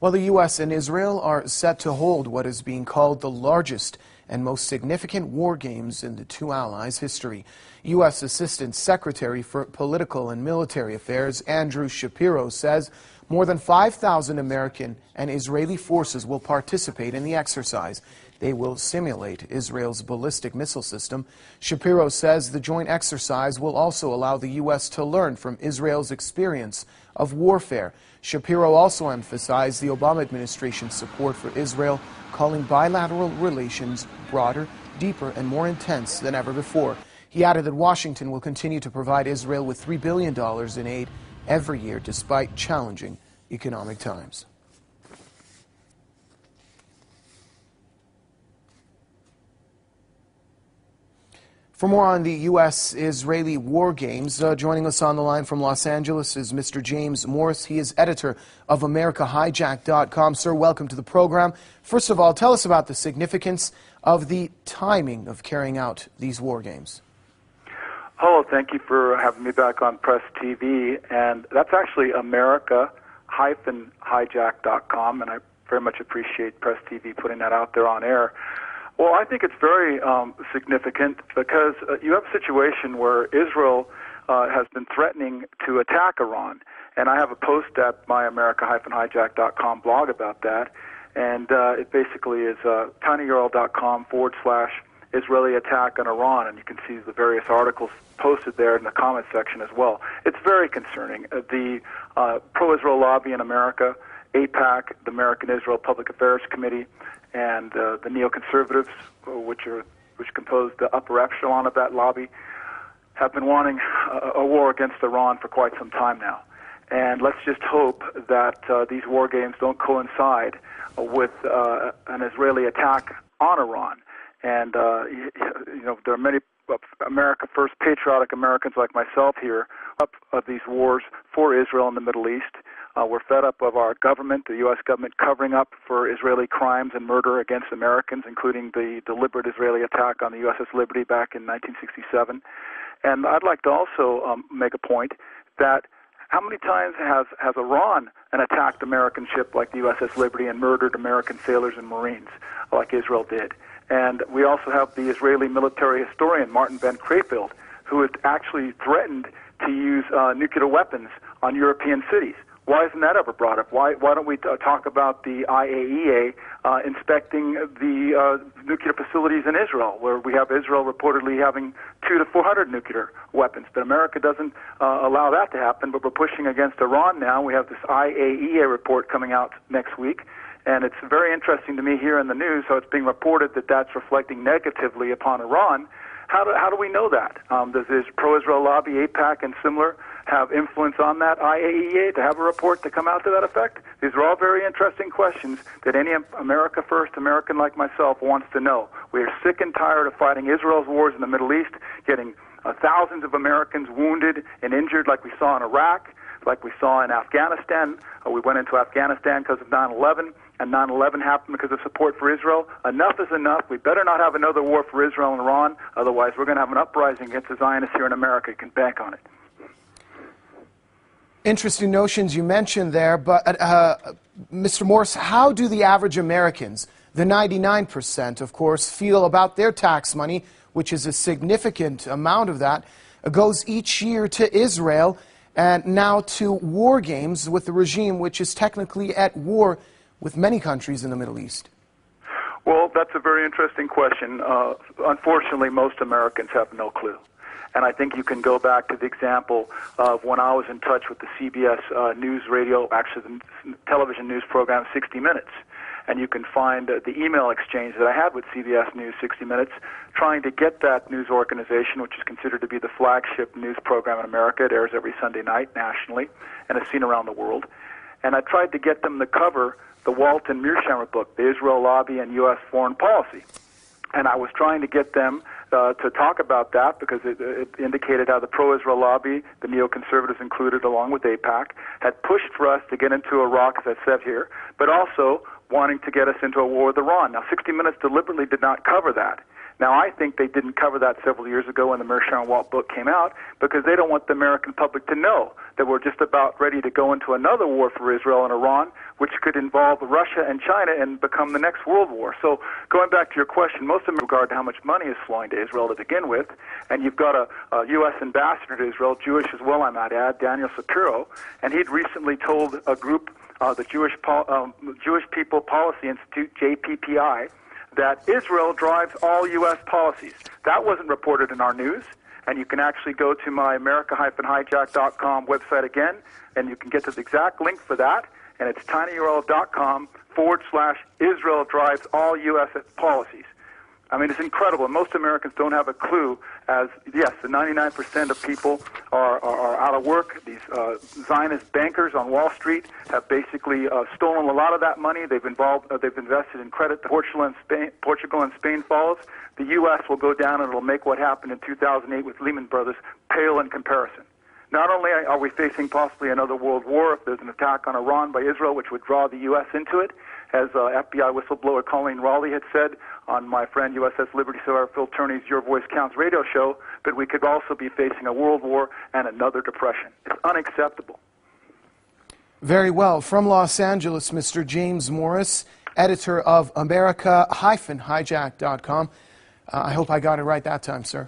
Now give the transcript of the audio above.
Well, the U.S. and Israel are set to hold what is being called the largest and most significant war games in the two allies' history. U.S. Assistant Secretary for Political and Military Affairs Andrew Shapiro says more than 5,000 American and Israeli forces will participate in the exercise. They will simulate Israel's ballistic missile system. Shapiro says the joint exercise will also allow the U.S. to learn from Israel's experience of warfare. Shapiro also emphasized the Obama administration's support for Israel, calling bilateral relations broader, deeper, and more intense than ever before. He added that Washington will continue to provide Israel with $3 billion in aid every year despite challenging economic times. For more on the U.S.-Israeli war games, joining us on the line from Los Angeles is Mr. James Morris. He is editor of AmericaHijacked.com. Sir, welcome to the program. First of all, tell us about the significance of the timing of carrying out these war games. Hello, thank you for having me back on Press TV. And that's actually America-Hijacked.com, and I very much appreciate Press TV putting that out there on air. Well, I think it's very significant because you have a situation where Israel has been threatening to attack Iran. And I have a post at my America-Hijacked.com blog about that. And it basically is tinyurl.com/Israeli attack on Iran. And you can see the various articles posted there in the comment section as well. It's very concerning. The pro-Israel lobby in America, AIPAC, the American Israel Public Affairs Committee, and the neoconservatives, which compose the upper echelon of that lobby, have been wanting a war against Iran for quite some time now. And let's just hope that these war games don't coincide with an Israeli attack on Iran. And there are many America First patriotic Americans like myself here up of these wars for Israel in the Middle East. We're fed up of our government, the U.S. government, covering up for Israeli crimes and murder against Americans, including the deliberate Israeli attack on the USS Liberty back in 1967. And I'd like to also make a point that how many times has Iran attacked American ship like the USS Liberty and murdered American sailors and Marines like Israel did? And we also have the Israeli military historian, Martin Ben Crayfield, who had actually threatened to use nuclear weapons on European cities. Why isn't that ever brought up? Why don't we talk about the IAEA inspecting the nuclear facilities in Israel, where we have Israel reportedly having 200 to 400 nuclear weapons? But America doesn't allow that to happen, but we're pushing against Iran now. We have this IAEA report coming out next week, and it's very interesting to me here in the news how it's being reported that that's reflecting negatively upon Iran. How do we know that? Does this pro-Israel lobby, AIPAC, and similar have influence on that IAEA to have a report to come out to that effect? These are all very interesting questions that any America First American like myself wants to know. We are sick and tired of fighting Israel's wars in the Middle East, getting thousands of Americans wounded and injured like we saw in Iraq, like we saw in Afghanistan. We went into Afghanistan because of 9/11, and 9/11 happened because of support for Israel. Enough is enough. We better not have another war for Israel and Iran. Otherwise, we're going to have an uprising against the Zionists here in America. You can bank on it. Interesting notions you mentioned there, but Mr. Morris, how do the average Americans, the 99%, of course, feel about their tax money, which is a significant amount of that, goes each year to Israel and now to war games with the regime which is technically at war with many countries in the Middle East? Well, that's a very interesting question. Unfortunately, most Americans have no clue. And I think you can go back to the example of when I was in touch with the CBS News Radio, actually the television news program 60 Minutes. And you can find the email exchange that I had with CBS News 60 Minutes trying to get that news organization, which is considered to be the flagship news program in America. It airs every Sunday night nationally and is seen around the world. And I tried to get them to cover the Walton Mearsheimer book, The Israel Lobby and U.S. Foreign Policy. And I was trying to get them to talk about that because it indicated how the pro-Israel lobby, the neoconservatives included along with AIPAC, had pushed for us to get into Iraq, as I said here, but also wanting to get us into a war with Iran. Now, 60 Minutes deliberately did not cover that. Now, I think they didn't cover that several years ago when the Meir Sharon Walt book came out because they don't want the American public to know that we're just about ready to go into another war for Israel and Iran, which could involve Russia and China and become the next world war. So going back to your question, most of them regard to how much money is flowing to Israel to begin with, and you've got a U.S. ambassador to Israel, Jewish as well, I might add, Daniel Shapiro, and he'd recently told a group, the Jewish People Policy Institute, JPPI, that Israel drives all U.S. policies. That wasn't reported in our news, and you can actually go to my America-hijack.com website again, and you can get to the exact link for that, and it's tinyurl.com/Israel drives all U.S. policies. I mean, it's incredible. Most Americans don't have a clue as, yes, the 99% of people are out of work. These Zionist bankers on Wall Street have basically stolen a lot of that money. They've invested in credit. Portugal and Spain follows. The U.S. will go down and it'll make what happened in 2008 with Lehman Brothers pale in comparison. Not only are we facing possibly another world war if there's an attack on Iran by Israel, which would draw the U.S. into it, as FBI whistleblower Colleen Raleigh had said on my friend USS Liberty Star Phil Turney's Your Voice Counts radio show, but we could also be facing a world war and another depression. It's unacceptable. Very well. From Los Angeles, Mr. James Morris, editor of America-hijack.com. I hope I got it right that time, sir.